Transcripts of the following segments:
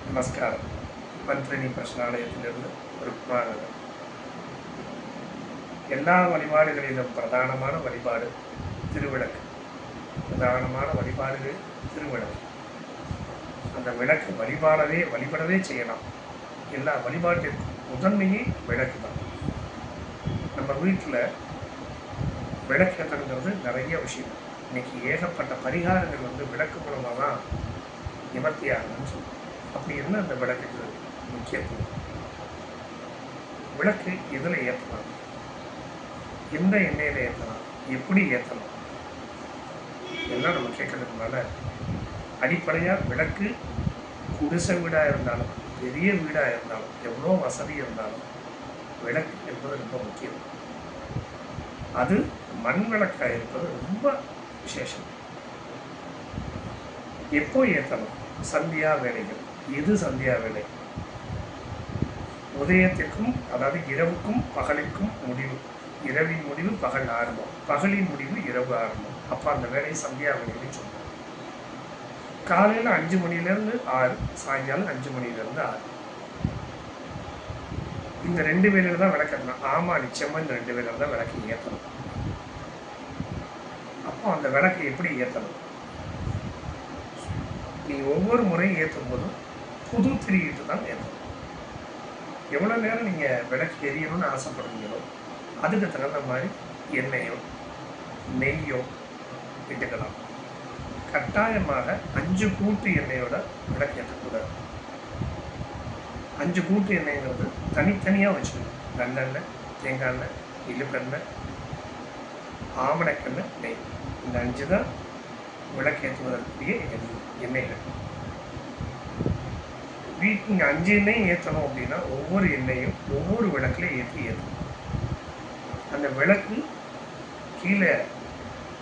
நமஸ்காரம். மந்திரினி பிரச்சனாலயத்திலிருந்து ருக்மானகர். எல்லா வழிபாடுகளிலும் பிரதானமான வழிபாடு திருவிளக்கு. பிரதானமான வழிபாடுகள் திருவிளக்கு. அந்த விளக்கு வழிபடவே செய்யலாம். எல்லா வழிபாட்டிற்கும் முதன்மையே விளக்கு தான். நம்ம வீட்டில் விளக்கு ஏற்றணுங்கிறது நிறைய விஷயம். இன்னைக்கு ஏகப்பட்ட பரிகாரங்கள் விளக்கு மூலமாக தான் நிவர்த்தி ஆகணும்னு சொல்லுவோம். அப்படி என்ன அந்த விளக்குக்கு முக்கியத்துவம்? விளக்கு எதில் ஏற்றலாம், எந்த எண்ணெயில் ஏற்றலாம், எப்படி ஏற்றலாம் எல்லாம் நம்ம கேட்கறதுனால அடிப்படையாக விளக்கு குடிசை வீடாக இருந்தாலும் பெரிய வீடாக இருந்தாலும் எவ்வளோ வசதி இருந்தாலும் விளக்கு என்பது ரொம்ப முக்கியம். அது மண் விளக்காக இருப்பது ரொம்ப விசேஷம். எப்போ ஏற்றணும்? சந்தியா வேலைகள். எது சந்தியா வேலை? உதயத்திற்கும், அதாவது இரவுக்கும் பகலுக்கும் முடிவு. இரவின் முடிவு பகல் ஆரம்பம், பகலின் முடிவு இரவு ஆரம்பம். அப்போ அந்த வேலையை சந்தியா வேலைன்னு சொல்லுவோம். காலையில் 5 மணிலேருந்து 6, சாயங்காலம் 5 மணிலேருந்து 6. இந்த 2 வேலையில் தான் விளக்கணும். ஆமாம், நிச்சயமாக இந்த 2 வேலையில் தான் விளக்கு ஏற்றணும். அப்போ அந்த விளக்கு எப்படி ஏற்றணும்? நீ ஒவ்வொரு முறையும் ஏற்றும் போதும் புது திரியிட்டு தான் ஏற்றணும். எவ்வளோ நேரம் நீங்கள் விளக்கு எரியணும்னு ஆசைப்படுறீங்களோ அதுக்கு தகுந்த மாதிரி எண்ணெயோ நெய்யோ விட்டுக்கலாம். கட்டாயமாக 5 கூட்டு எண்ணெயோட விளக்கு ஏற்றக்கூடாது. 5 கூட்டு எண்ணெய்ங்கிறது தனித்தனியாக வச்சுக்கணும். நல்லெண்ணெய், தேங்காய் எண்ணெய், இழுப்பெண்ணெய், ஆமணக்கெண்ணெய், நெய். இந்த 5 தான் விளக்கேற்றுவதற்குரிய எண்ணெய்கள். வீட்டுக்கு 5 எண்ணெயும் ஏற்றணும் அப்படின்னா ஒவ்வொரு எண்ணெயும் ஒவ்வொரு விளக்குல ஏற்றணும். அந்த விளக்கு கீழே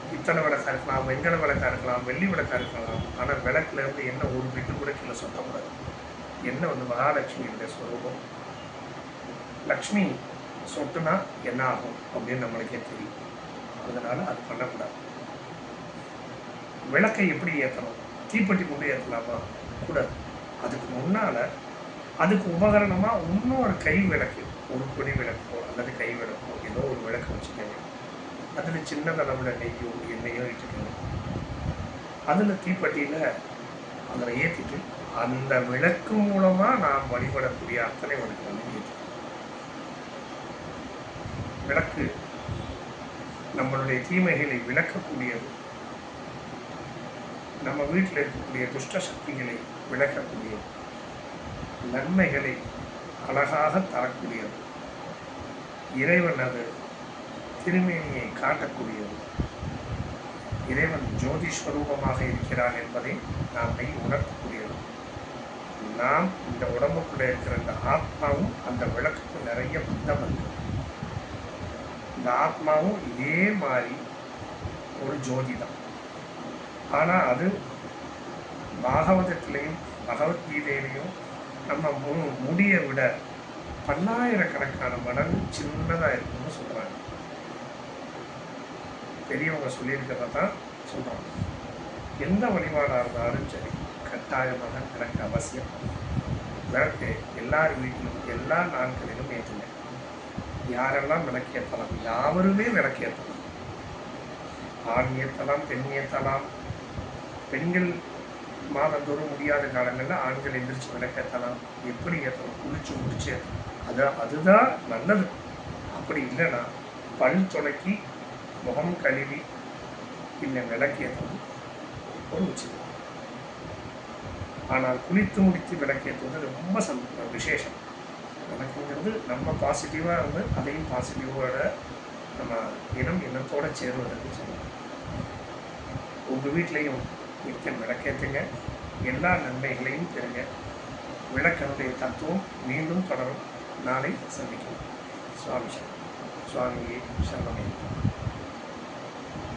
பித்தளை விளக்கா இருக்கலாம், வெங்கல விளக்கா இருக்கலாம், வெள்ளி விளக்கா இருக்கலாம். ஆனால் விளக்குல இருந்து எண்ணெய் ஒரு பிட்டு கூட கீழே சொத்தக்கூடாது. எண்ணெய் மகாலட்சுமியுடைய ஸ்வரூபம். லக்ஷ்மி சொட்டுனா என்ன ஆகும் அப்படின்னு நம்மளுக்கே தெரியும். அதனால அது பண்ணக்கூடாது. விளக்கை எப்படி ஏற்றணும்? தீப்பெட்டி கொண்டு ஏற்றலாமா? கூடாது. அதுக்கு முன்னால் அதுக்கு உபகரணமாக இன்னொரு கை விளக்கு, ஒரு பொடி விளக்கோ அல்லது கை விளக்கோ ஏதோ ஒரு விளக்கு வச்சுக்கோங்க. அதில் சின்ன அளவில் நெய்யோ எண்ணெயோ இட்டுக்கோங்க. அதில் தீப்பெட்டியில் அதில் ஏற்றிட்டு அந்த விளக்கு மூலமாக நாம் வழிபடக்கூடிய அத்தனை விளக்கு ஏற்றி. விளக்கு நம்மளுடைய தீமைகளை விளக்கக்கூடியது. நம்ம வீட்டில் இருக்கக்கூடிய துஷ்ட சக்திகளை விளக்கக்கூடியது, நன்மைகளை அழகாக தரக்கூடியது, இறைவன் அது திருமேனியை காட்டக்கூடியது. இறைவன் ஜோதிஸ்வரூபமாக இருக்கிறான் என்பதை நாம் உணர்த்தக்கூடியது. நாம் இந்த உடம்புக்குள்ளே இருக்கிற இந்த ஆத்மாவும் அந்த விளக்குக்கு நிறைய பந்தம் இருக்கு. இந்த ஆத்மாவும் இதே மாதிரி ஒரு ஜோதி தான். ஆனால் அது பாகவதத்திலையும் பகவத்கீதையிலையும் நம்ம முடியை விட பல்லாயிரக்கணக்கான மடங்கு சின்னதாக இருக்குன்னு சொல்கிறாங்க. பெரியவங்க சொல்லியிருக்கிறத தான் சொல்கிறாங்க. எந்த வழிபாடாக இருந்தாலும் சரி, கட்டாயமாக விளக்கு அவசியம். விளக்கு எல்லார் வீட்டிலும் எல்லா நாட்களிலும் ஏற்றுங்க. யாரெல்லாம் விளக்கு ஏற்றலாம்? யாவருமே விளக்கு ஏற்றலாம். ஆண் ஏற்றலாம், பெண் ஏற்றலாம். பெண்கள் மாதந்தோறும் முடியாத காலங்களில் ஆண்கள் எந்திரிச்சு விளக்கேற்றலாம். எப்படி ஏற்றணும்? குளிச்சு முடிச்சு ஏற்றணும். அதுதான் நல்லது. அப்படி இல்லைன்னா பல் துளக்கி முகம் கழுவி இல்லை விளக்கு ஏற்றணும் ஒரு உச்சிதம். ஆனால் குளித்து முடித்து விளக்கேற்றுவது ரொம்ப விசேஷம். விளக்குங்கிறது நம்ம பாசிட்டிவாக அதையும் பாசிட்டிவோட நம்ம இனத்தோடு சேருவதற்கு சொல்லலாம். உங்கள் வீட்லேயும் நிச்சயம் விளக்கேற்றுங்க. எல்லா நன்மைகளையும் பெறுங்க. விளக்கனுடைய தத்துவம் மீண்டும் தொடரும். நாளை சந்திக்கலாம். சுவாமி சரணம். சுவாமியே சரணமே.